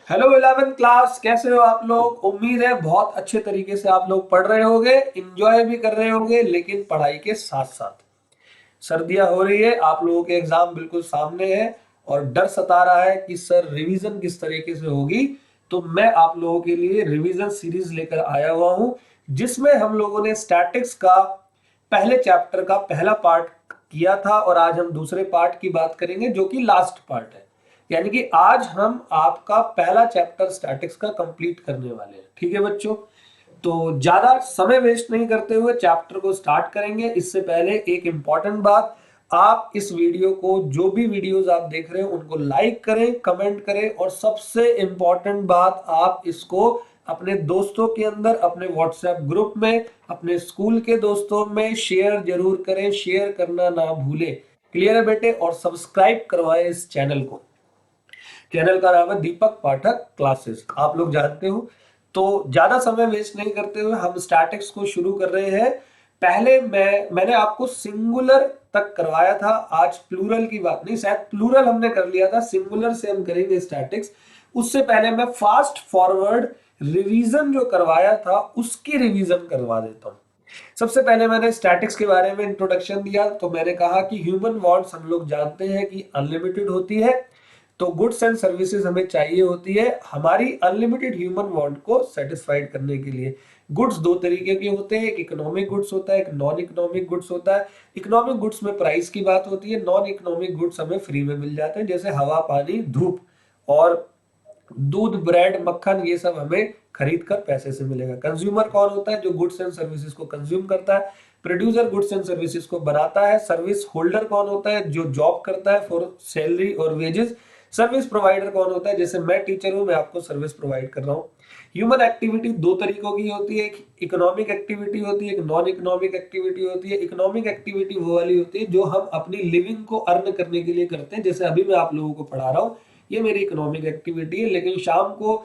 Hello 11th class, कैसे हो आप लोग। उम्मीद है बहुत अच्छे तरीके से आप लोग पढ़ रहे होंगे, इंजॉय भी कर रहे होंगे, लेकिन पढ़ाई के साथ साथ सर्दियां हो रही है, आप लोगों के एग्जाम बिल्कुल सामने है और डर सता रहा है कि सर रिवीजन किस तरीके से होगी। तो मैं आप लोगों के लिए रिवीजन सीरीज लेकर आया हुआ हूं, जिसमें हम लोगों ने स्टैटिक्स का पहले चैप्टर का पहला पार्ट किया था और आज हम दूसरे पार्ट की बात करेंगे जो कि लास्ट पार्ट है। यानी कि आज हम आपका पहला चैप्टर स्टैटिक्स का कंप्लीट करने वाले हैं। ठीक है बच्चों, तो ज्यादा समय वेस्ट नहीं करते हुए चैप्टर को स्टार्ट करेंगे। इससे पहले एक इंपॉर्टेंट बात, आप इस वीडियो को, जो भी वीडियोस आप देख रहे हो उनको लाइक करें, कमेंट करें और सबसे इंपॉर्टेंट बात, आप इसको अपने दोस्तों के अंदर, अपने व्हाट्सएप ग्रुप में, अपने स्कूल के दोस्तों में शेयर जरूर करें। शेयर करना ना भूलें। क्लियर है बेटे? और सब्सक्राइब करवाएं इस चैनल को। चैनल का नाम है दीपक पाठक क्लासेस, आप लोग जानते हो। तो ज्यादा समय वेस्ट नहीं करते हुए हम स्टैटिक्स को शुरू कर रहे हैं। पहले मैंने आपको सिंगुलर तक करवाया था, आज प्लूरल की बात नहीं, शायद प्लूरल हमने कर लिया था, सिंगुलर से हम करेंगे स्टैटिक्स। उससे पहले मैं फास्ट फॉरवर्ड रिवीजन जो करवाया था उसकी रिवीजन करवा देता हूं। सबसे पहले मैंने स्टैटिक्स के बारे में इंट्रोडक्शन दिया, तो मैंने कहा कि ह्यूमन वांट्स हम लोग जानते हैं कि अनलिमिटेड होती है, तो गुड्स एंड सर्विसेज हमें चाहिए होती है हमारी अनलिमिटेड ह्यूमन वांट को सेटिस्फाइड करने के लिए। गुड्स दो तरीके के होते हैं, एक इकोनॉमिक गुड्स होता है, एक नॉन इकोनॉमिक गुड्स होता है। इकोनॉमिक गुड्स में प्राइस की बात होती है, नॉन इकोनॉमिक गुड्स हमें फ्री में मिल जाते हैं, जैसे हवा, पानी, धूप और दूध, ब्रेड, मक्खन, ये सब हमें खरीद कर पैसे से मिलेगा। कंज्यूमर कौन होता है? जो गुड्स एंड सर्विसेज को कंज्यूम करता है। प्रोड्यूसर गुड्स एंड सर्विसेज को बनाता है। सर्विस होल्डर कौन होता है? जो जॉब करता है फॉर सैलरी और वेजेस। सर्विस प्रोवाइडर कौन होता है? जैसे मैं टीचर हूं, मैं आपको सर्विस प्रोवाइड कर रहा हूं। ह्यूमन एक्टिविटी दो तरीकों की होती है, एक इकोनॉमिक एक्टिविटी होती है, एक नॉन इकोनॉमिक एक्टिविटी होती है। इकोनॉमिक एक्टिविटी वो वाली होती है जो हम अपनी लिविंग को अर्न करने के लिए करते हैं, जैसे अभी मैं आप लोगों को पढ़ा रहा हूँ, ये मेरी इकोनॉमिक एक्टिविटी है। लेकिन शाम को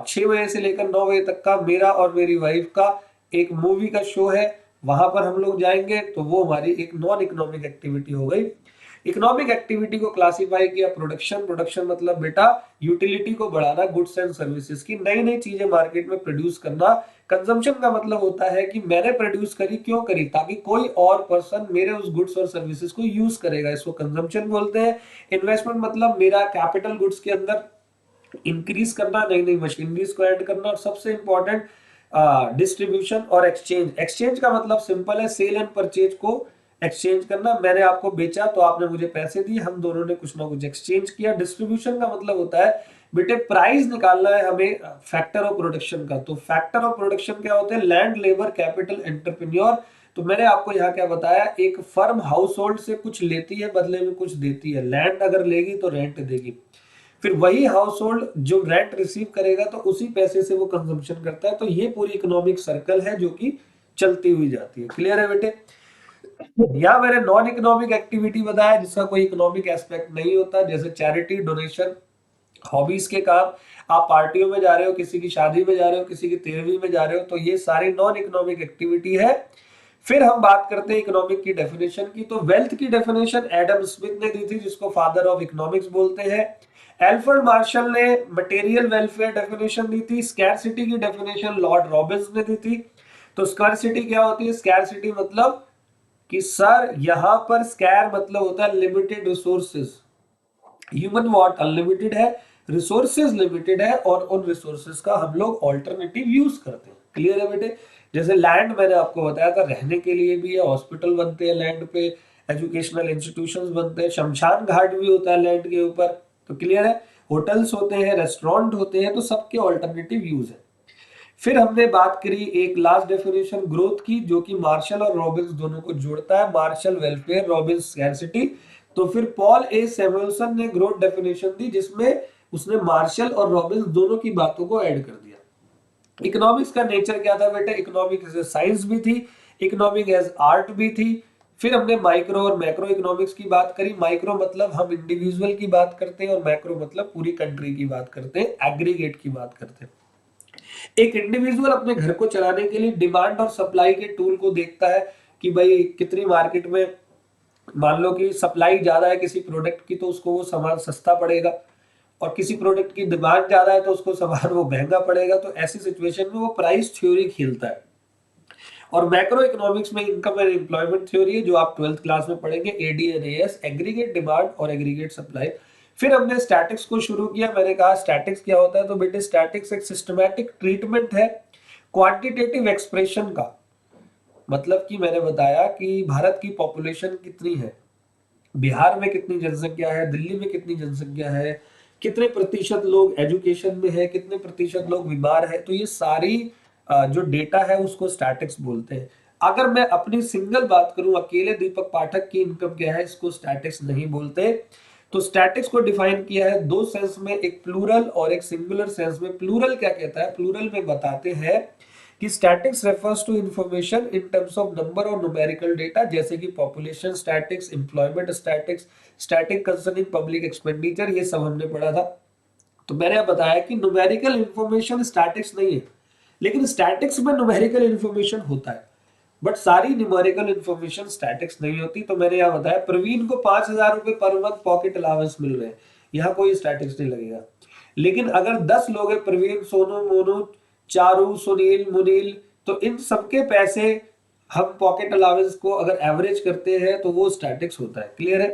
6 बजे से लेकर 9 बजे तक का मेरा और मेरी वाइफ का एक मूवी का शो है, वहां पर हम लोग जाएंगे, तो वो हमारी एक नॉन इकोनॉमिक एक्टिविटी हो गई। इकोनॉमिक एक्टिविटी को क्लासिफाई किया प्रोडक्शन। प्रोडक्शन मतलब बेटा यूटिलिटी को बढ़ाना, गुड्स एंड सर्विसेज की नई नई चीजें मार्केट में प्रोड्यूस करना। कंजम्पशन का मतलब होता है कि मैंने प्रोड्यूस करी, क्यों करी? ताकि कोई और पर्सन मेरे उस गुड्स और सर्विसेज को यूज करेगा, इसको कंजम्पशन बोलते हैं। इन्वेस्टमेंट मतलब मेरा कैपिटल गुड्स के अंदर इंक्रीज करना, नई नई मशीनरीज को ऐड करना। और सबसे इंपॉर्टेंट डिस्ट्रीब्यूशन और एक्सचेंज। एक्सचेंज का मतलब सिंपल है, सेल एंड परचेज को एक्सचेंज करना। मैंने आपको बेचा तो आपने मुझे पैसे दिए, हम दोनों ने कुछ ना कुछ एक्सचेंज किया। डिस्ट्रीब्यूशन का मतलब होता है बेटे प्राइस निकालना है हमें फैक्टर ऑफ प्रोडक्शन का। तो फैक्टर ऑफ प्रोडक्शन क्या होते हैं? Land, labour, capital, entrepreneur. तो मैंने आपको यहाँ क्या बताया, एक फर्म हाउस होल्ड से कुछ लेती है, बदले में कुछ देती है। लैंड अगर लेगी तो रेंट देगी, फिर वही हाउस होल्ड जो रेंट रिसीव करेगा तो उसी पैसे से वो कंजम्पशन करता है। तो ये पूरी इकोनॉमिक सर्कल है जो कि चलती हुई जाती है। क्लियर है बेटे? या मैंने नॉन इकोनॉमिक एक्टिविटी बताया जिसका कोई इकोनॉमिक एस्पेक्ट नहीं होता, जैसे चैरिटी, डोनेशन, हॉबीज के काम। आप पार्टियों में जा रहे हो, किसी की शादी में जा रहे हो, किसी की 13वीं में जा रहे हो, तो ये सारी नॉन इकोनॉमिक एक्टिविटी है। फिर हम बात करते हैं इकोनॉमिक की डेफिनेशन की। तो वेल्थ की डेफिनेशन एडम स्मिथ ने दी थी, जिसको फादर ऑफ इकोनॉमिक्स बोलते हैं। एल्फ्रेड मार्शल ने मटेरियल वेलफेयर डेफिनेशन दी थी। स्कैरसिटी की डेफिनेशन लॉर्ड रॉबिन्स ने दी थी। तो स्कैरसिटी क्या होती है? स्कैरसिटी मतलब कि सर यहां पर स्कैर मतलब होता है limited resources. Human what unlimited है, रिसोर्सेज लिमिटेड है, और उन रिसोर्सेज का हम लोग ऑल्टरनेटिव यूज करते हैं। क्लियर है बेटे? जैसे लैंड मैंने आपको बताया था, रहने के लिए भी है, हॉस्पिटल बनते हैं लैंड पे, एजुकेशनल इंस्टीट्यूशंस बनते हैं, शमशान घाट भी होता है लैंड के ऊपर। तो क्लियर है? होटल्स होते हैं, रेस्टोरेंट होते हैं, तो सबके ऑल्टरनेटिव यूज है। फिर हमने बात करी एक लास्ट डेफिनेशन ग्रोथ की, जो कि मार्शल और रॉबिन्स दोनों को जोड़ता है। Marshall welfare, Robbins scarcity. तो फिर पॉल ए सैमुअलसन ने ग्रोथ डेफिनेशन दी, जिसमें उसने मार्शल और रॉबिन्स दोनों की बातों को ऐड कर दिया। इकोनॉमिक्स का नेचर क्या था बेटा? इकोनॉमिक्स एज साइंस भी थी, इकोनॉमिक एज आर्ट भी थी। फिर हमने माइक्रो और मैक्रो इकोनॉमिक्स की बात करी। माइक्रो मतलब हम इंडिविजुअल की बात करते हैं, और मैक्रो मतलब पूरी कंट्री की बात करते हैं, एग्रीगेट की बात करते हैं। एक इंडिविजुअल अपने घर को चलाने के लिए डिमांड और सप्लाई के टूल को देखता है कि भाई कितनी मार्केट में, मान लो कि सप्लाई ज्यादा है किसी प्रोडक्ट की, तो उसको वो सामान सस्ता पड़ेगा। और किसी प्रोडक्ट की डिमांड ज्यादा है तो उसको सामान वो महंगा पड़ेगा, तो ऐसी सिचुएशन में वो प्राइस थ्योरी खेलता है। और मैक्रो इकोनॉमिक्स में इनकम एंड एम्प्लॉयमेंट थ्योरी है, जो आप 12th क्लास में पढ़ेंगे, एडीएनएएस, एग्रीगेट डिमांड और एग्रीगेट सप्लाई। फिर हमने स्टैटिक्स को शुरू किया। मैंने कहा स्टैटिक्स क्या होता है, तो बेटे स्टैटिक्स एक सिस्टमैटिक ट्रीटमेंट है क्वांटिटेटिव एक्सप्रेशन का। मतलब कि मैंने बताया कि भारत की पॉपुलेशन कितनी है, बिहार में कितनी जनसंख्या है, दिल्ली में कितनी जनसंख्या है, कितने प्रतिशत लोग एजुकेशन में है, कितने प्रतिशत लोग बीमार है, तो ये सारी जो डेटा है उसको स्टैटिक्स बोलते हैं। अगर मैं अपनी सिंगल बात करूं, अकेले दीपक पाठक की इनकम क्या है, इसको स्टैटिक्स नहीं बोलते। तो स्टैटिक्स को डिफाइन किया है दो सेंस में, एक प्लूरल और एक सिंगुलर सेंस में। प्लूरल क्या कहता है, प्लूरल में बताते हैं कि statistics refers to information in terms of number और न्यूमेरिकल डेटा, जैसे कि population statistics, employment statistics, statistic concerning public expenditure, ये सब हमने पढ़ा था। तो मैंने बताया कि न्यूमेरिकल इंफॉर्मेशन स्टैटिक्स नहीं है, लेकिन स्टैटिक्स में न्यूमेरिकल इंफॉर्मेशन होता है, बट सारी न्यूमेरिकल इंफॉर्मेशन स्टैटिक्स नहीं होती। तो मैंने यहाँ बताया प्रवीण को 5,000 रुपए पर मंथ पॉकेट अलाउंस मिल रहे हैं, यहाँ कोई स्टैटिक्स नहीं लगेगा। लेकिन अगर 10 लोग हैं, प्रवीण, सोनू, मोनू, चारू, सुनील, मुनील, तो इन सबके पैसे हम पॉकेट अलाउंस को अगर एवरेज करते हैं तो वो स्टैटिक्स होता है। क्लियर है।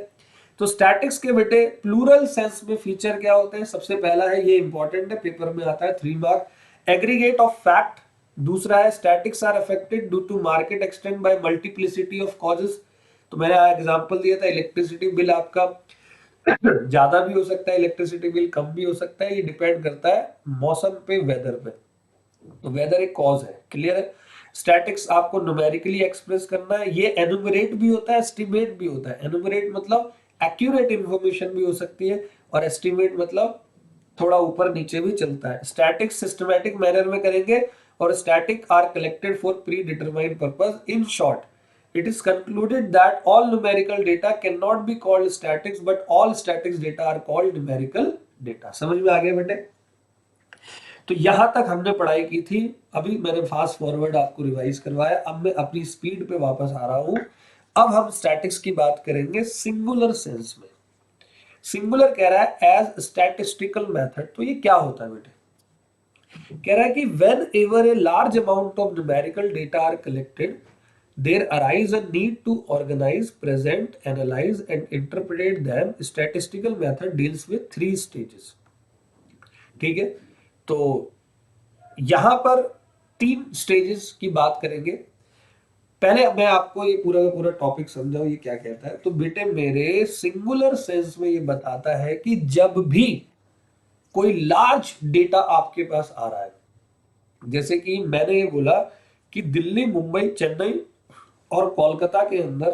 तो स्टैटिक्स के बेटे प्लूरल सेंस में फीचर क्या होते हैं, सबसे पहला है, ये इंपॉर्टेंट है, पेपर में आता है 3 मार्क, एग्रीगेट ऑफ फैक्ट। दूसरा है statistics are affected due to market extend by multiplicity of causes. तो मैंने एग्जांपल दिया था, इलेक्ट्रिसिटी बिल आपका ज्यादा भी हो सकता है, इलेक्ट्रिसिटी बिल कम भी हो सकता है, ये डिपेंड करता है मौसम पे, वेदर पे। तो वेदर एक कॉज है। क्लियर है। स्टैटिक्स आपको न्यूमेरिकली एक्सप्रेस करना है, ये एनुमरेट भी होता है, एस्टिमेट भी होता है। एनुमरेट मतलब एक्यूरेट इंफॉर्मेशन भी हो सकती है, और एस्टिमेट मतलब थोड़ा ऊपर नीचे भी चलता है। स्टैटिक सिस्टमैटिक मैनर में करेंगे, और statistic are collected for predetermined purpose. In short it is concluded that all numerical data can not be called statistics, but all statistics data are called numerical data. समझ में आ गया बेटे। तो यहां तक हमने पढ़ाई की थी। अभी मैंने फास्ट फॉरवर्ड आपको रिवाइज करवाया, अब मैं अपनी स्पीड पे वापस आ रहा हूं। अब हम स्टैटिक्स की बात करेंगे सिंगुलर सेंस में। सिंगुलर कह रहा है एज स्टैटिस्टिकल मेथड। तो ये क्या होता है बेटे, कह रहा है कि whenever a large amount of numerical data are collected, there arise a need to organise, present, analyse and interpret them. Statistical method deals with 3 stages. ठीक है। तो यहां पर 3 स्टेजेस की बात करेंगे। पहले मैं आपको ये पूरा का पूरा टॉपिक समझाऊं ये क्या कहता है। तो बेटे मेरे सिंगुलर सेंस में ये बताता है कि जब भी कोई लार्ज डेटा आपके पास आ रहा है, जैसे कि मैंने ये बोला कि दिल्ली, मुंबई, चेन्नई और कोलकाता के अंदर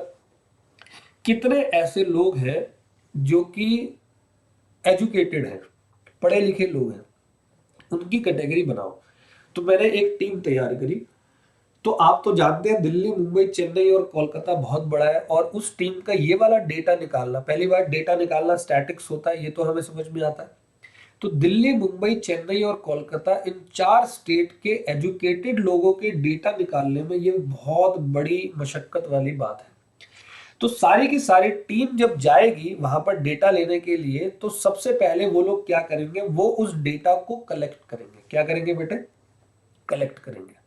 कितने ऐसे लोग हैं जो कि एजुकेटेड हैं, पढ़े लिखे लोग हैं, उनकी कैटेगरी बनाओ। तो मैंने एक टीम तैयार करी। तो आप तो जानते हैं दिल्ली, मुंबई, चेन्नई और कोलकाता बहुत बड़ा है, और उस टीम का ये वाला डेटा निकालना, पहली बार डेटा निकालना स्टैटिक्स होता है, ये तो हमें समझ में आता है। तो दिल्ली, मुंबई, चेन्नई और कोलकाता, इन 4 स्टेट के एजुकेटेड लोगों के डेटा निकालने में ये बहुत बड़ी मशक्कत वाली बात है। तो सारी की सारी टीम जब जाएगी वहां पर डेटा लेने के लिए, तो सबसे पहले वो लोग क्या करेंगे, वो उस डेटा को कलेक्ट करेंगे। क्या करेंगे बेटे, कलेक्ट करेंगे।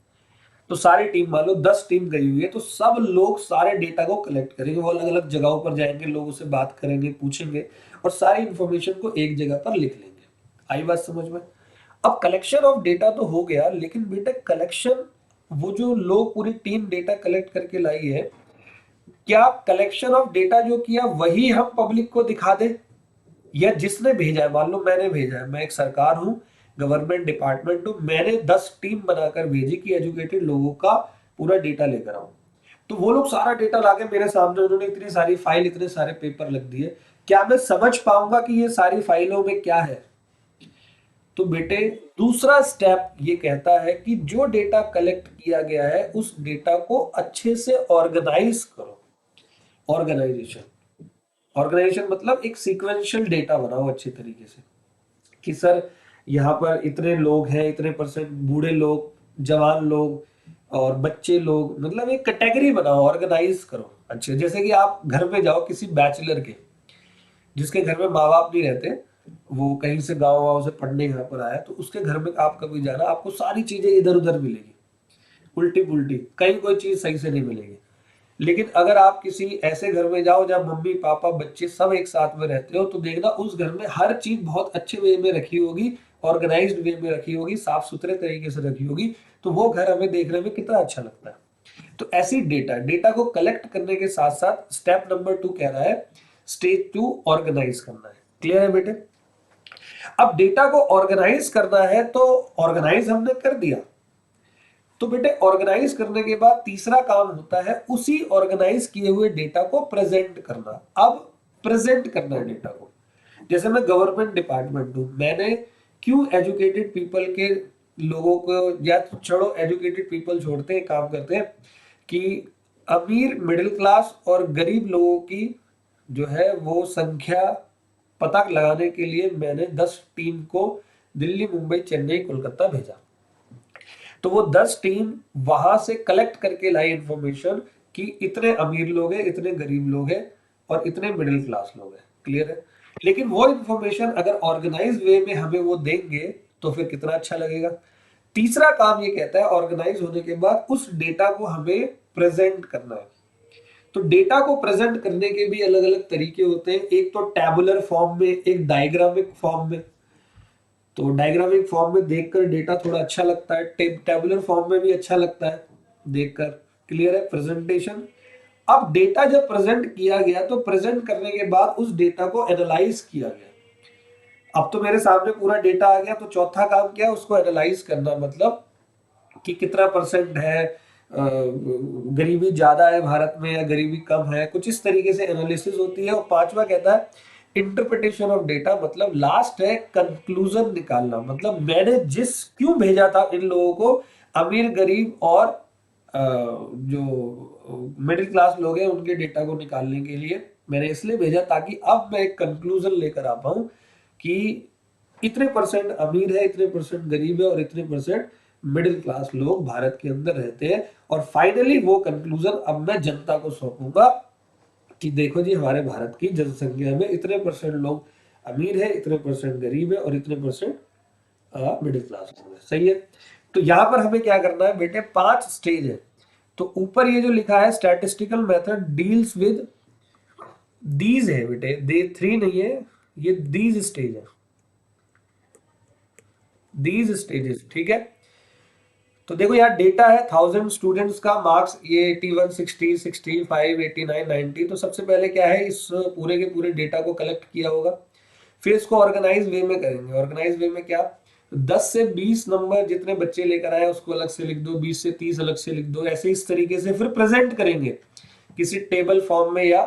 तो सारी टीम, मान लो 10 टीम गई हुई है, तो सब लोग सारे डेटा को कलेक्ट करेंगे, वो अलग अलग जगहों पर जाएंगे, लोगों से बात करेंगे, पूछेंगे, और सारी इंफॉर्मेशन को एक जगह पर लिख लेंगे। आई बात समझ में। अब कलेक्शन ऑफ डेटा तो हो गया, लेकिन बेटा कलेक्शन, वो जो लोग पूरी टीम डेटा कलेक्ट करके लाई है, क्या कलेक्शन ऑफ डेटा जो किया वही हम पब्लिक को दिखा दे, या जिसने भेजा है, मान लो मैंने भेजा है, मैं एक सरकार हूं, गवर्नमेंट डिपार्टमेंट हूं, मैंने 10 टीम बनाकर भेजी कि एजुकेटेड लोगों का पूरा डेटा लेकर आओ। तो वो लोग सारा डेटा लाके मेरे सामने, उन्होंने इतनी सारी फाइल, इतने सारे पेपर लग दिए, क्या मैं समझ पाऊंगा कि ये सारी फाइलों में क्या है। तो बेटे दूसरा स्टेप ये कहता है कि जो डेटा कलेक्ट किया गया है उस डेटा को अच्छे से ऑर्गेनाइज करो। ऑर्गेनाइजेशन, ऑर्गेनाइजेशन मतलब एक सीक्वेंशियल डेटा बनाओ अच्छे तरीके से, कि सर यहाँ पर इतने लोग हैं, इतने परसेंट बूढ़े लोग, जवान लोग और बच्चे लोग, मतलब एक कैटेगरी बनाओ, ऑर्गेनाइज करो अच्छे। जैसे कि आप घर पे जाओ किसी बैचलर के, जिसके घर में माँ बाप नहीं रहते, वो कहीं से गाँव वाँव से पढ़ने यहाँ पर आया, तो उसके घर में आप कभी जाना, आपको सारी चीजें इधर उधर मिलेगी, उल्टी पुल्टी, कहीं कोई चीज सही से नहीं मिलेगी। लेकिन अगर आप किसी ऐसे घर में जाओ जहाँ मम्मी पापा बच्चे सब एक साथ में रहते हो, तो देखना उस घर में हर चीज बहुत अच्छे वे में रखी होगी, ऑर्गेनाइज्ड वे में रखी होगी, साफ सुथरे तरीके से रखी होगी, तो वो घर हमें देखने में कितना अच्छा लगता है। तो ऐसी डेटा डेटा को कलेक्ट करने के साथ साथ स्टेप नंबर 2 कह रहा है, स्टेज 2 ऑर्गेनाइज करना है। क्लियर है बेटे? अब डेटा को ऑर्गेनाइज करना है, तो ऑर्गेनाइज हमने कर दिया, तो बेटे ऑर्गेनाइज करने के बाद तीसरा काम होता है उसी ऑर्गेनाइज किए हुए डेटा को प्रेजेंट करना। अब प्रेजेंट करना है डेटा को। जैसे मैं गवर्नमेंट डिपार्टमेंट हूं, मैंने क्यों एजुकेटेड पीपल के लोगों को, या छोड़ो एजुकेटेड पीपल छोड़ते हैं, काम करते हैं कि अमीर मिडिल क्लास और गरीब लोगों की जो है वो संख्या पता लगाने के लिए मैंने 10 टीम को दिल्ली मुंबई चेन्नई कोलकाता भेजा। तो वो 10 टीम वहां से कलेक्ट करके लाई इंफॉर्मेशन कि इतने अमीर लोग हैं, इतने गरीब लोग हैं और इतने मिडिल क्लास लोग हैं। क्लियर है? लेकिन वो इंफॉर्मेशन अगर ऑर्गेनाइज वे में हमें वो देंगे तो फिर कितना अच्छा लगेगा। तीसरा काम ये कहता है ऑर्गेनाइज होने के बाद उस डेटा को हमें प्रेजेंट करना है। तो डेटा को प्रेजेंट करने के भी अलग अलग तरीके होते हैं, एक तो टैबुलर फॉर्म में, एक डायग्रामिक फॉर्म में। तो डायग्रामिक फॉर्म में देखकर डेटा थोड़ा अच्छा लगता है, टेबुलर फॉर्म में भी अच्छा लगता है देखकर। क्लियर है? प्रेजेंटेशन। अब डेटा जब प्रेजेंट किया गया, तो प्रेजेंट करने के बाद उस डेटा को एनालाइज किया गया। अब तो मेरे सामने पूरा डेटा आ गया, तो चौथा काम क्या है? उसको एनालाइज करना, मतलब कि कितना परसेंट है, गरीबी ज्यादा है भारत में या गरीबी कम है, कुछ इस तरीके से एनालिसिस होती है। और पांचवा कहता है इंटरप्रिटेशन ऑफ डेटा, मतलब लास्ट है कंक्लूजन निकालना, मतलब मैंने जिस क्यों भेजा था इन लोगों को, अमीर गरीब और जो मिडिल क्लास लोग हैं उनके डेटा को निकालने के लिए मैंने इसलिए भेजा ताकि अब मैं एक कंक्लूजन लेकर आ पाऊं कि इतने परसेंट अमीर है, इतने परसेंट गरीब है और इतने परसेंट मिडिल क्लास लोग भारत के अंदर रहते हैं। और फाइनली वो कंक्लूजन अब मैं जनता को सौंपूंगा कि देखो जी, हमारे भारत की जनसंख्या में इतने परसेंट लोग अमीर है, इतने परसेंट गरीब है और इतने परसेंट मिडिल क्लास लोग है। सही है? तो यहां पर हमें क्या करना है बेटे, 5 स्टेज है। तो ऊपर ये जो लिखा है statistical method deals with these है बेटे, दे 3 नहीं है, ये दीज स्टेज है, दीज स्टेजेस। ठीक है? तो देखो यार डेटा है 1000 स्टूडेंट्स का, मार्क्स ये 81 60 65 89 90। तो सबसे पहले क्या है, इस पूरे के पूरे डेटा को कलेक्ट किया होगा, फिर इसको ऑर्गेनाइज वे में करेंगे। ऑर्गेनाइज वे में क्या, 10 से 20 नंबर जितने बच्चे लेकर आए उसको अलग से लिख दो, 20 से 30 अलग से लिख दो, ऐसे इस तरीके से फिर प्रेजेंट करेंगे किसी टेबल फॉर्म में या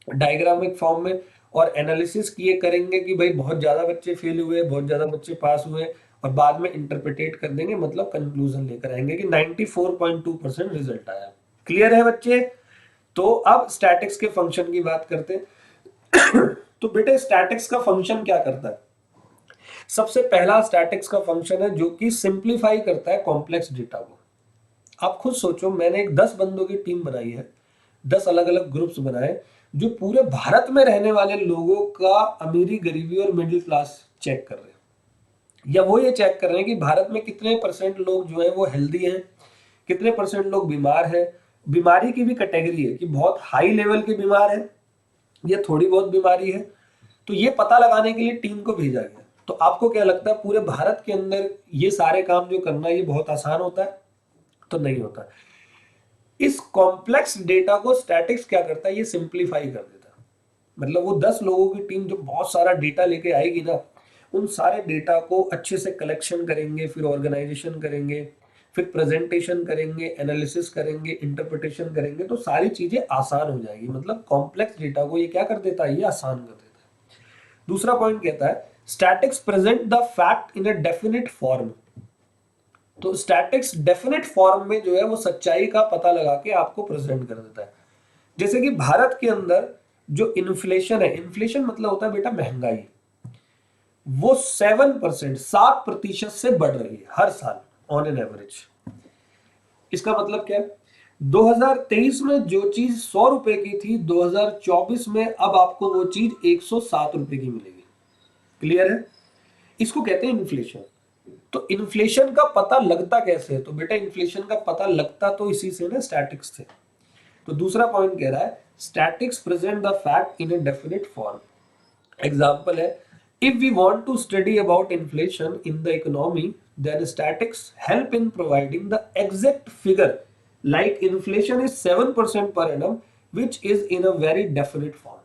डायग्रामिक फॉर्म में। और एनालिसिस किए करेंगे कि भाई बहुत ज्यादा बच्चे फेल हुए, बहुत ज्यादा बच्चे पास हुए, और बाद में इंटरप्रिटेट कर देंगे, मतलब कंक्लूजन लेकर आएंगे कि 94.2% रिजल्ट आया। क्लियर है बच्चे? तो अब स्टैटिक्स के फंक्शन की बात करते हैं। तो बेटे स्टैटिक्स का फंक्शन क्या करता है? सबसे पहला स्टैटिक्स का फंक्शन है जो कि सिंप्लीफाई करता है कॉम्प्लेक्स डेटा को। आप खुद सोचो, मैंने एक 10 बंदों की टीम बनाई है, 10 अलग अलग ग्रुप्स बनाए जो पूरे भारत में रहने वाले लोगों का अमीरी गरीबी और मिडिल क्लास चेक कर रहे हैं, या वो ये चेक कर रहे हैं कि भारत में कितने परसेंट लोग जो है वो हेल्दी हैं, कितने परसेंट लोग बीमार है। बीमारी की भी कैटेगरी है कि बहुत हाई लेवल के बीमार है या थोड़ी बहुत बीमारी है। तो ये पता लगाने के लिए टीम को भेजा गया। तो आपको क्या लगता है पूरे भारत के अंदर ये सारे काम जो करना ये बहुत आसान होता है? तो नहीं होता। इस कॉम्प्लेक्स डेटा को स्टैटिक्स क्या करता है, ये सिंप्लीफाई कर देता है। मतलब वो 10 लोगों की टीम जो बहुत सारा डेटा लेके आएगी ना, उन सारे डेटा को अच्छे से कलेक्शन करेंगे, फिर ऑर्गेनाइजेशन करेंगे, फिर प्रेजेंटेशन करेंगे, एनालिसिस करेंगे, इंटरप्रिटेशन करेंगे, तो सारी चीजें आसान हो जाएगी। मतलब कॉम्प्लेक्स डेटा को ये क्या कर देता है, ये आसान कर देता है। दूसरा पॉइंट कहता है statistics present the fact in a definite form. तो स्टैटिक्स डेफिनेट फॉर्म में जो है वो सच्चाई का पता लगा के आपको प्रेजेंट कर देता है। जैसे कि भारत के अंदर जो इन्फ्लेशन है, इन्फ्लेशन मतलब होता है बेटा महंगाई, वो 7%, 7% से बढ़ रही है हर साल ऑन एन एवरेज। इसका मतलब क्या है, 2023 में जो चीज 100 रुपए की थी, 2024 में अब आपको वो चीज 107 रुपए की मिलेगी। क्लियर है? इसको कहते हैं इन्फ्लेशन। तो इन्फ्लेशन का पता लगता कैसे है? तो बेटा इन्फ्लेशन का पता लगता तो इसी से ना, स्टैटिक्स से। तो दूसरा पॉइंट कह रहा है statistics present the fact in a definite form. Example है, if we want to study about inflation in the economy then statistics help in providing the exact figure like inflation is 7% per annum which is in a very definite form.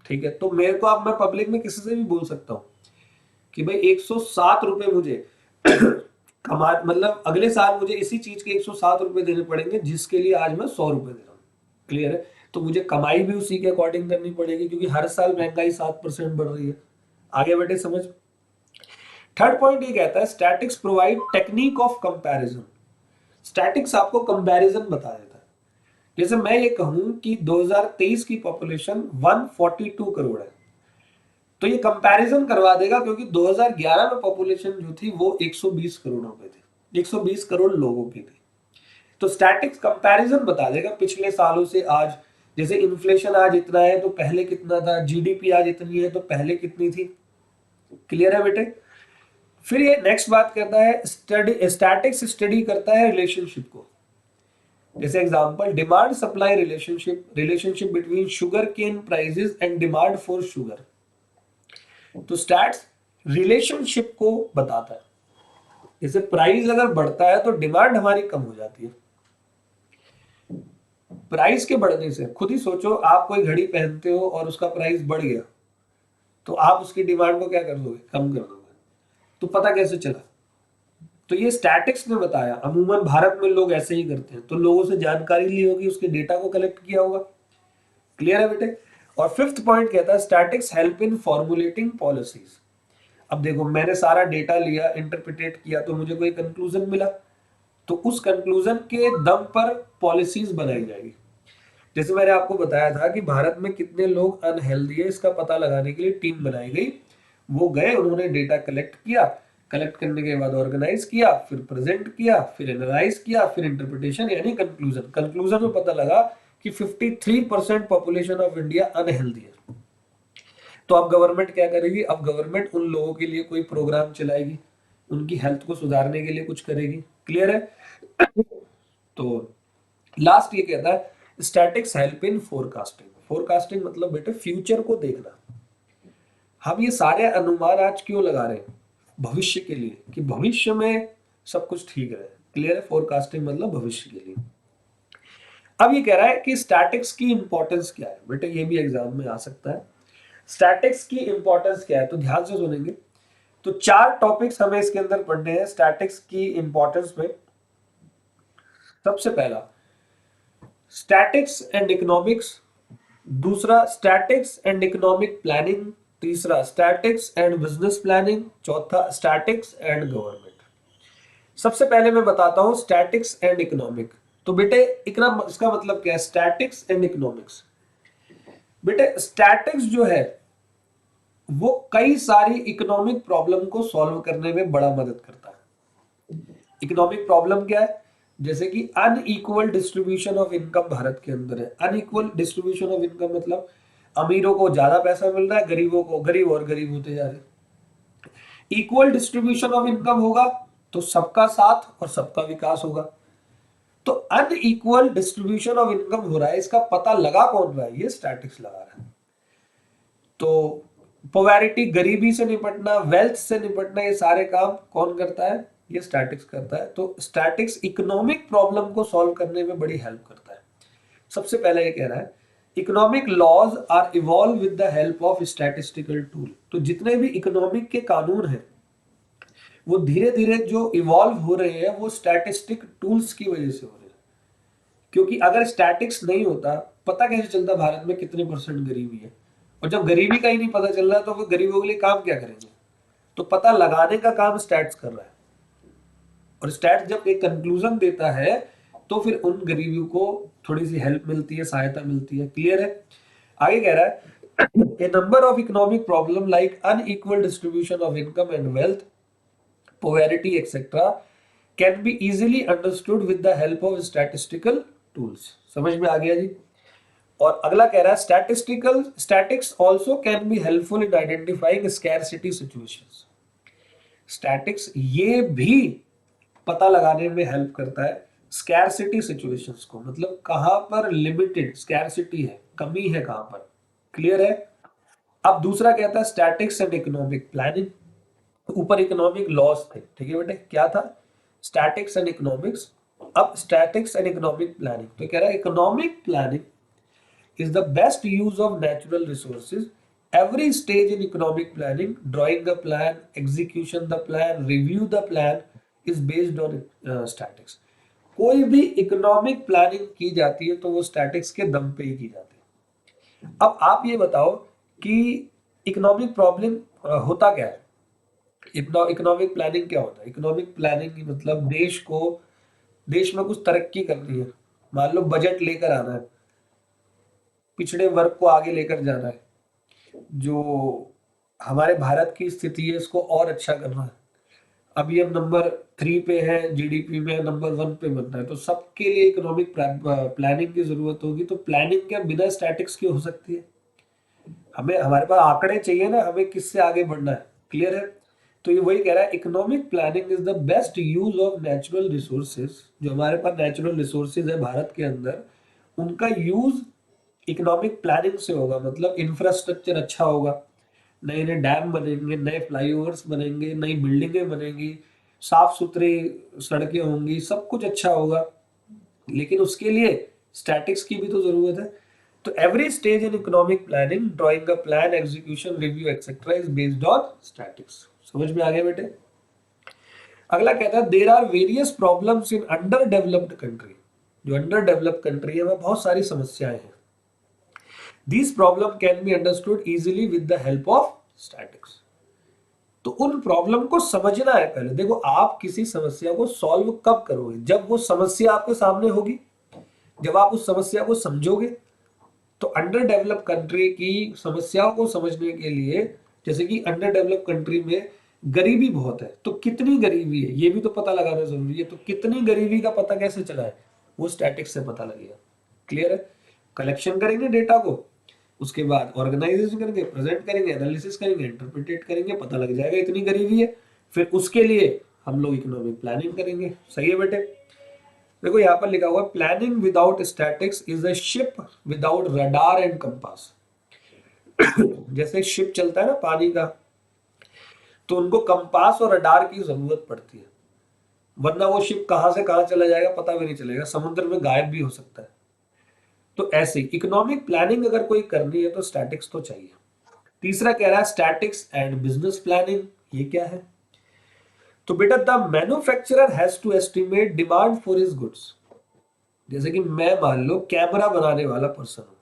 ठीक है, तो मेरे को, अब मैं public में किसी से भी बोल सकता हूँ कि भाई 107 रुपए मुझे कमा, मतलब अगले साल मुझे इसी चीज के 107 रुपए देने पड़ेंगे जिसके लिए आज मैं 100 रुपए दे रहा हूँ। क्लियर है? तो मुझे कमाई भी उसी के अकॉर्डिंग करनी पड़ेगी क्योंकि हर साल महंगाई 7% बढ़ रही है। आगे बैठे समझ। थर्ड पॉइंट ये कहता है statics provide technique of comparison. Statics आपको कंपैरिजन बता देता है। जैसे मैं ये कहूं कि 2023 की पॉपुलेशन 142 करोड़ है, तो ये कंपैरिजन करवा देगा क्योंकि 2011 में पॉपुलेशन जो थी वो 120 करोड़ पे थी, 120 करोड़ लोगों की थी। तो स्टैटिक्स कंपैरिजन बता देगा पिछले सालों से आज। जैसे इन्फ्लेशन आज इतना है तो पहले कितना था, जीडीपी आज इतनी है तो पहले कितनी थी। क्लियर है बेटे? फिर ये नेक्स्ट बात करता है स्टैटिक्स स्टडी करता है रिलेशनशिप को। जैसे example, demand supply relationship, relationship between sugar cane prices and demand for sugar. तो स्टैट्स रिलेशनशिप को बताता है। जैसे प्राइस अगर बढ़ता है तो डिमांड हमारी कम हो जाती है। प्राइस के बढ़ने से खुद ही सोचो, आप कोई घड़ी पहनते हो और उसका प्राइस बढ़ गया तो आप उसकी डिमांड को क्या कर दोगे? कम कर दोगे। तो पता कैसे चला? तो ये स्टैटिक्स ने बताया। अमूमन भारत में लोग ऐसे ही करते हैं, तो लोगों से जानकारी ली होगी, उसके डेटा को कलेक्ट किया होगा। क्लियर है बेटे? और फिफ्थ पॉइंट कहता है स्टैटिक्स हेल्प इन फॉर्मुलेटिंग पॉलिसीज। अब देखो, मैंने सारा डेटा लिया, इंटरप्रिटेट किया, तो मुझे कोई कंक्लूजन मिला, तो उस कंक्लूजन के दम पर पॉलिसीज बनाई जाएगी। जैसे मैंने आपको बताया था कि भारत में कितने लोग अनहेल्दी है, इसका पता लगाने के लिए टीम बनाई गई। वो गए, उन्होंने डेटा कलेक्ट किया, कलेक्ट करने के बाद ऑर्गेनाइज किया, फिर प्रेजेंट किया, फिर एनालाइज किया, फिर इंटरप्रिटेशन यानी कंक्लूजन। कंक्लूजन में पता लगा कि 53% पॉपुलेशन ऑफ इंडिया अनहेल्दी है। तो अब गवर्नमेंट क्या करेगी? अब गवर्नमेंट उन लोगों के लिए कोई प्रोग्राम चलाएगी, उनकी हेल्थ को सुधारने के लिए कुछ करेगी। क्लियर है? तो लास्ट ये कहता है स्टैटिक्स हेल्प इन फोरकास्टिंग। फोरकास्टिंग मतलब बेटे फ्यूचर को देखना। हम ये सारे अनुमान आज क्यों लगा रहे हैं? भविष्य के लिए, कि भविष्य में सब कुछ ठीक रहे। क्लियर है? फोरकास्टिंग मतलब भविष्य के लिए। अब ये कह रहा है कि स्टैटिक्स की इंपॉर्टेंस क्या है। बेटे ये भी एग्जाम में आ सकता है। स्टैटिक्स की इंपॉर्टेंस क्या है, तो ध्यान से सुनेंगे। तो 4 टॉपिक्स हमें इसके अंदर पढ़ने हैं स्टैटिक्स की इंपॉर्टेंस में। सबसे पहला स्टैटिक्स एंड इकोनॉमिक्स, दूसरा स्टैटिक्स एंड इकोनॉमिक प्लानिंग, तीसरा स्टैटिक्स एंड बिजनेस प्लानिंग, चौथा स्टैटिक्स एंड गवर्नमेंट। सबसे पहले मैं बताता हूं स्टैटिक्स एंड इकोनॉमिक। तो बेटे इसका मतलब क्या है? Statics and economics. बेटे स्टैटिक्स जो है वो कई सारी इकोनॉमिक प्रॉब्लम को सॉल्व करने में बड़ा मदद करता है। इकोनॉमिक प्रॉब्लम क्या है? जैसे कि unequal distribution of income Bharat के अंदर है। अनइक्वल डिस्ट्रीब्यूशन ऑफ इनकम मतलब अमीरों को ज्यादा पैसा मिल रहा है, गरीबों को, गरीब और गरीब होते जा रहे। इक्वल डिस्ट्रीब्यूशन ऑफ इनकम होगा तो सबका साथ और सबका विकास होगा। तो अनइक्वल डिस्ट्रीब्यूशन ऑफ इनकम हो रहा है, इसका पता लगा कौन रहा है? ये स्टैटिक्स लगा रहा है। तो पॉवर्टी, गरीबी से निपटना, वेल्थ से निपटना, ये सारे काम कौन करता है? ये स्टैटिक्स करता है। तो स्टैटिक्स इकोनॉमिक प्रॉब्लम को सॉल्व करने में बड़ी हेल्प करता है। सबसे पहले ये कह रहा है economic laws are evolve with the help of statistical tool. तो जितने भी इकोनॉमिक के कानून हैं वो धीरे धीरे जो इवॉल्व हो रहे हैं वो स्टैटिस्टिक टूल्स की वजह से हो रहे हैं। क्योंकि अगर स्टैटिक्स नहीं होता, पता कैसे चलता भारत में कितने % गरीबी है? और जब गरीबी का ही नहीं पता चल रहा तो फिर गरीबों के लिए काम क्या करेंगे? तो पता लगाने का काम स्टैट्स कर रहा है। और स्टैट्स जब एक कंक्लूजन देता है तो फिर उन गरीबों को थोड़ी सी हेल्प मिलती है, सहायता मिलती है। क्लियर है? आगे कह रहा है a number of economic problem like unequal distribution of income and wealth, poverty etc can be easily understood with the help of statistical tools। समझ में आ गया जी? और अगला कह रहा है statics also can be helpful in identifying scarcity situations. Statics ये भी पता लगाने में हेल्प करता है स्कैरसिटी सिचुएशंस को, मतलब कहां पर लिमिटेड स्कैरसिटी है, कमी है कहां पर। क्लियर है। अब दूसरा कहता है स्टैटिक्स एंड इकोनॉमिक प्लानिंग। ऊपर इकोनॉमिक लॉस थे, ठीक है बेटे, क्या था, स्टैटिक्स एंड इकोनॉमिक्स। अब स्टैटिक्स एंड इकोनॉमिक प्लानिंग, तो कह रहा है economic planning is the best use of natural resources. Every stage in economic planning, drawing the plan, execution the plan, review the plan, is based on statics. कोई भी economic planning की जाती है तो वो स्टैटिक्स के दम पे ही की जाती है। अब आप ये बताओ कि इकोनॉमिक प्रॉब्लम होता क्या है, इकोनॉमिक प्लानिंग क्या होता है। इकोनॉमिक प्लानिंग मतलब देश में कुछ तरक्की करनी है, मान लो बजट लेकर आना है, पिछड़े वर्ग को आगे लेकर जाना है, जो हमारे भारत की स्थिति है इसको और अच्छा करना है। अभी हम नंबर 3 पे है जीडीपी में, नंबर 1 पे बनना है, तो सबके लिए इकोनॉमिक प्लानिंग की जरूरत होगी। तो प्लानिंग क्या बिना स्टैटिक्स की हो सकती है। हमें हमारे पास आंकड़े चाहिए ना, हमें किससे आगे बढ़ना है। क्लियर है। तो ये वही कह रहा है economic planning is the best use of natural resources. जो हमारे पास नेचुरल रिसोर्सेज है भारत के अंदर, उनका यूज इकोनॉमिक प्लानिंग से होगा। मतलब इंफ्रास्ट्रक्चर अच्छा होगा, नए नए डैम बनेंगे, नए फ्लाईओवर्स बनेंगे, नई बिल्डिंगें बनेंगी, साफ सुथरी सड़कें होंगी, सब कुछ अच्छा होगा। लेकिन उसके लिए स्टैटिक्स की भी तो जरूरत है। तो every stage in economic planning, drawing a plan, execution, review etcetera is based on statistics. समझ में आ गया बेटे। अगला कहता है there are various problems in underdeveloped country. जो अंडर डेवलप्ड कंट्री है वह बहुत सारी समस्याएं हैं। These problem can be understood easily with the help of statics. तो उन प्रॉब्लम को समझना है पहले। देखो आप किसी समस्या को सॉल्व कब करोगे, जब वो समस्या आपके सामने होगी, जब आप उस समस्या को समझोगे। तो अंडर डेवलप कंट्री की समस्याओं को समझने के लिए, जैसे कि अंडर डेवलप कंट्री में गरीबी बहुत है, तो कितनी गरीबी है ये भी तो पता लगाना जरूरी है। तो कितनी गरीबी का पता कैसे चला है, वो स्टैटिक्स से पता लगेगा। क्लियर है। कलेक्शन करेंगे डेटा को, उसके बाद ऑर्गेनाइजेशन करेंगे, प्रेजेंट करेंगे, एनालिसिस करेंगे, इंटरप्रिटेट करेंगे, पता लग जाएगा इतनी गरीबी है। फिर उसके लिए हम लोग इकोनॉमिक प्लानिंग करेंगे। सही है बेटे। देखो यहाँ पर लिखा हुआ है planning without statics is a ship without radar and compass. जैसे शिप चलता है ना पानी का, तो उनको कंपास और रडार की जरूरत पड़ती है, वरना वो शिप कहां से कहां चला जाएगा पता भी नहीं चलेगा, समुद्र में गायब भी हो सकता है। तो ऐसे इकोनॉमिक प्लानिंग अगर कोई करनी है तो स्टैटिक्स तो चाहिए। तीसरा कह रहा है स्टैटिक्स एंड बिजनेस प्लानिंग। ये क्या है, तो बेटा the manufacturer has to estimate demand for his goods. जैसे कि मैं मान लो कैमरा बनाने वाला पर्सन हूं,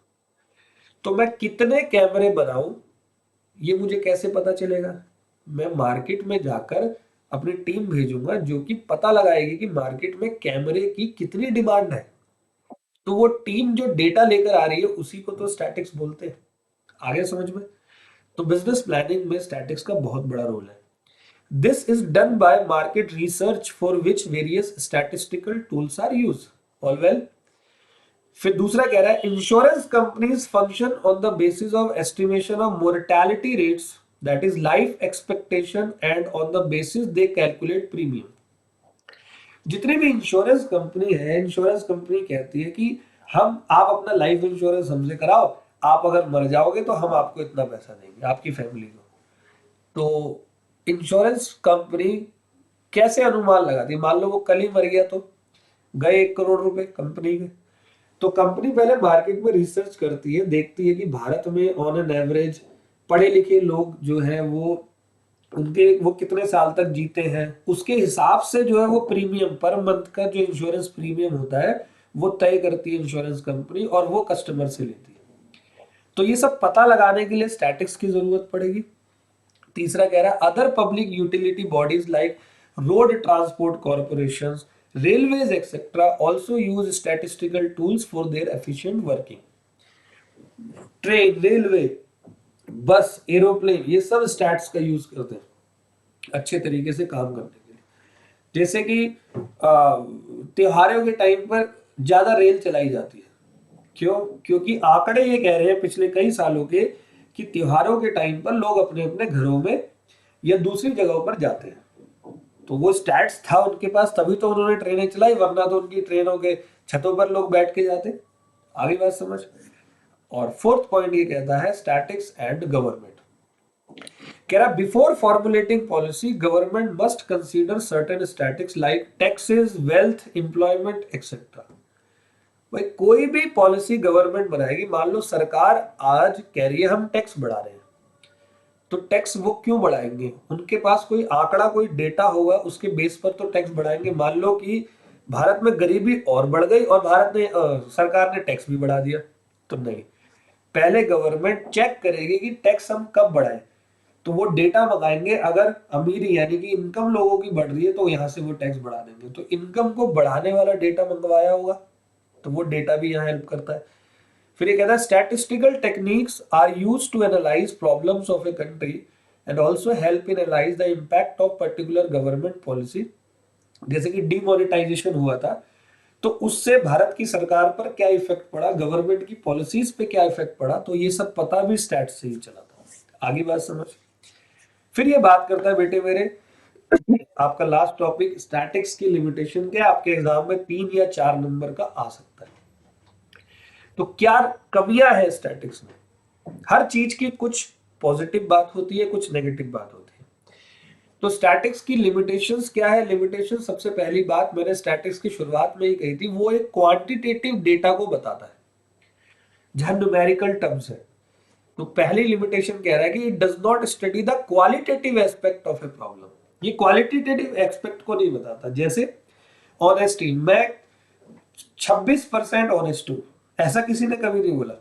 तो मैं कितने कैमरे बनाऊं ये मुझे कैसे पता चलेगा। मैं मार्केट में जाकर अपनी टीम भेजूंगा जो कि पता लगाएगी कि मार्केट में कैमरे की कितनी डिमांड है। तो वो टीम जो डेटा लेकर आ रही है उसी को तो स्टैटिक्स बोलते हैं। आगे समझ में। तो बिजनेस प्लानिंग में स्टैटिक्स का बहुत बड़ा रोल है। This is done by market research for which various statistical tools are use. All well. फिर दूसरा कह रहा है insurance companies function on the basis of estimation of mortality rates, that is life expectation, and on the basis they calculate premium. जितनी भी insurance company है, insurance company कहती है कि हम आप अपना लाइफ इंश्योरेंस हमसे कराओ, आप अगर मर जाओगे तो हम आपको इतना पैसा देंगे, आपकी फैमिली को। तो इंश्योरेंस कंपनी कैसे अनुमान लगाती है, मान लो वो कल ही मर गया तो गए 1 करोड़ रुपए कंपनी के। तो कंपनी पहले मार्केट में रिसर्च करती है, देखती है कि भारत में ऑन एन एवरेज पढ़े लिखे लोग जो है वो कितने साल तक जीते हैं, उसके हिसाब से जो है वो प्रीमियम पर मंथ का जो इंश्योरेंस प्रीमियम होता है वो तय करती है इंश्योरेंस कंपनी, और वो कस्टमर से लेती है। तो ये सब पता लगाने के लिए स्टैटिक्स की जरूरत पड़ेगी। तीसरा कह रहा है other public utility bodies like road transport corporations, railways etcetera also use statistical tools for their efficient working. Train, railway, बस, एरोप्लेन, ये सब स्टैट्स का यूज करते हैं अच्छे तरीके से काम करने के लिए। जैसे कि त्योहारों के टाइम पर ज्यादा रेल चलाई जाती है, क्यों? क्योंकि आंकड़े ये कह रहे हैं पिछले कई सालों के कि त्योहारों के टाइम पर लोग अपने अपने घरों में या दूसरी जगहों पर जाते हैं। तो वो स्टैट्स था उनके पास, तभी तो उन्होंने ट्रेनें चलाई, वरना तो उनकी ट्रेनों के छतों पर लोग बैठ के जाते। आगे बात समझ। और फोर्थ पॉइंट ये कहता है स्टैटिक्स एंड गवर्नमेंट। कह रहा before formulating policy government must consider certain statics like taxes, wealth, employment etcetera. भाई कोई भी पॉलिसी गवर्नमेंट बनाएगी, मान लो सरकार आज कह रही है हम टैक्स बढ़ा रहे हैं, तो टैक्स वो क्यों बढ़ाएंगे? उनके पास कोई आंकड़ा, कोई डेटा होगा, उसके बेस पर तो टैक्स बढ़ाएंगे। मान लो कि भारत में गरीबी और बढ़ गई और सरकार ने टैक्स भी बढ़ा दिया, तो नहीं, पहले गवर्नमेंट चेक करेगी कि टैक्स हम कब बढ़ाएं। तो वो डेटा मंगाएंगे, अगर अमीरी यानी कि इनकम लोगों की बढ़ रही है तो यहां से वो टैक्स बढ़ा देंगे। तो इनकम को बढ़ाने वाला डेटा मंगवाया होगा, तो वो डेटा भी यहाँ हेल्प करता है। फिर ये कहता है statistical techniques are used to analyse problems of a country and also help in analyse the impact of particular government policy. जैसे कि डीमोनेटाइजेशन हुआ था, तो उससे भारत की सरकार पर क्या इफेक्ट पड़ा, गवर्नमेंट की पॉलिसीज पे क्या इफेक्ट पड़ा, तो ये सब पता भी स्टैट से ही चला था। आगे बात समझ। फिर ये बात करता है बेटे मेरे, आपका लास्ट टॉपिक स्टैटिक्स की लिमिटेशन क्या, आपके एग्जाम में 3 या 4 नंबर का आ सकता है। तो क्या कमियां है स्टैटिक्स में? हर चीज की कुछ पॉजिटिव बात होती है, कुछ नेगेटिव बात होती है। तो स्टैटिक्स की लिमिटेशंस क्या है? लिमिटेशन सबसे पहली बात मैंने स्टैटिक्स की शुरुआत में ही कही थी, वो एक क्वांटिटेटिव डेटा को बताता है जहां न्यूमेरिकल टर्म्स है। तो पहली लिमिटेशन कह रहा है कि it does not study the qualitative aspect of a problem. ये क्वालिटेटिव एस्पेक्ट को नहीं बताता। जैसे ऑनेस्टी, मैं 26% ऑनेस्ट हूं, ऐसा किसी ने कभी नहीं बोला।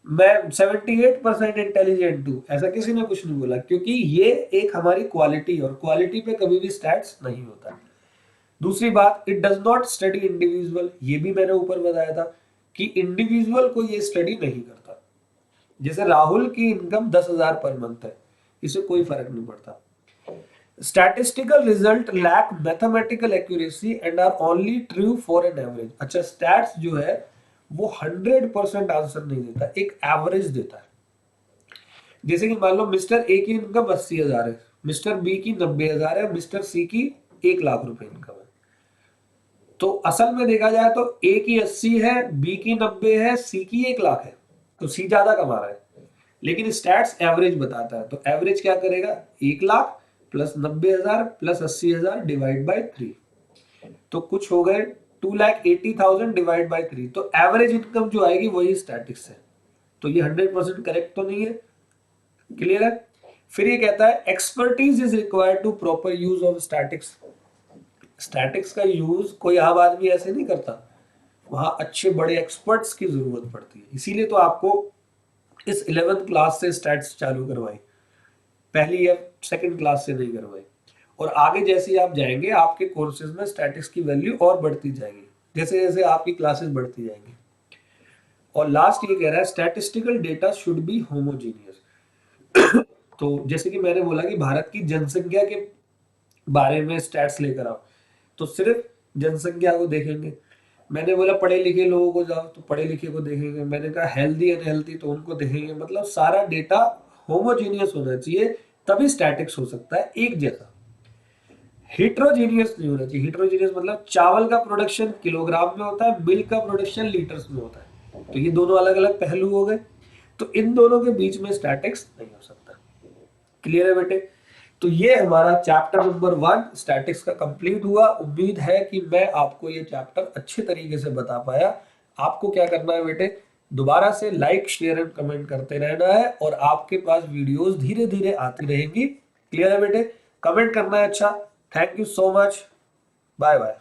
मैं 78% इंटेलिजेंट हूं, ऐसा किसी ने कुछ नहीं बोला, क्योंकि ये एक हमारी क्वालिटी, और क्वालिटी पे कभी भी स्टैट्स नहीं होता। दूसरी बात, it does not study individual, ये भी मैंने ऊपर बताया था कि इंडिविजुअल को ये स्टडी नहीं करता। जैसे राहुल की इनकम 10,000 पर मंथ है, इसे कोई फर्क नहीं पड़ता। Statistical result lack mathematical accuracy and are only true for an average. अच्छा, स्टैट्स जो है वो 100% आंसर नहीं देता, एक एवरेज देता है। जैसे कि मान लो मिस्टर ए की इनकम 80,000 है, मिस्टर बी की 90,000 है, मिस्टर सी की 1,00,000 रुपए इनकम है। तो असल में देखा जाए तो ए की 80 है, बी की 90 है, सी की 1,00,000 है, तो सी ज्यादा कमा रहा है। लेकिन स्टैट्स एवरेज बताता है, तो एवरेज क्या करेगा, 1,00,000 प्लस 90,000 प्लस 80,000 डिवाइड बाई 3, तो कुछ हो गए 2,80,000 डिवाइड बाई 3। तो एवरेज इनकम जो आएगी वही स्टैटिक्स है। तो ये 100% करेक्ट तो नहीं है। क्लियर है? फिर ये कहता है expertise is required to proper use of statistics. Statistics का यूज कोई आम आदमी ऐसे नहीं करता, वहां अच्छे बड़े एक्सपर्ट्स की जरूरत पड़ती है। इसीलिए तो आपको इस 11th क्लास से स्टैट्स चालू करवाई, पहली या सेकंड क्लास से नहीं करवाई। और आगे जैसे ही आप जाएंगे आपके कोर्सेज में स्टैटिक्स की वैल्यू और बढ़ती जाएगी जैसे जैसे आपकी क्लासेस बढ़ती जाएंगी। और लास्ट ये कह रहा है statistical data should be homogeneous. तो जैसे कि मैंने बोला कि भारत की जनसंख्या के बारे में स्टैट्स लेकर आओ, तो सिर्फ जनसंख्या को देखेंगे। मैंने बोला पढ़े लिखे लोगों को जाओ, तो पढ़े लिखे को देखेंगे। मैंने कहा हेल्दी अनहेल्दी, तो उनको देखेंगे। मतलब सारा डेटा होमोजीनियस होना चाहिए, तभी स्टैटिक्स हो सकता है एक जैसा। हिट्रोजीनियस नहीं होना चाहिए। हिट्रोजीनियस मतलब चावल का प्रोडक्शन किलोग्राम में होता है, मिल्क का प्रोडक्शन लीटर्स में होता है, तो ये दोनों अलग अलग पहलू हो गए। तो इन दोनों के बीच में स्टैटिक्स नहीं हो सकता। क्लियर है बेटे? तो ये हमारा चैप्टर नंबर 1 स्टैटिक्स का कंप्लीट हुआ। उम्मीद है कि मैं आपको ये चैप्टर अच्छे तरीके से बता पाया। आपको क्या करना है बेटे, दोबारा से लाइक शेयर एंड कमेंट करते रहना है, और आपके पास वीडियोस धीरे धीरे आती रहेंगी। क्लियर है बेटे? कमेंट करना है। अच्छा, thank you so much, bye bye.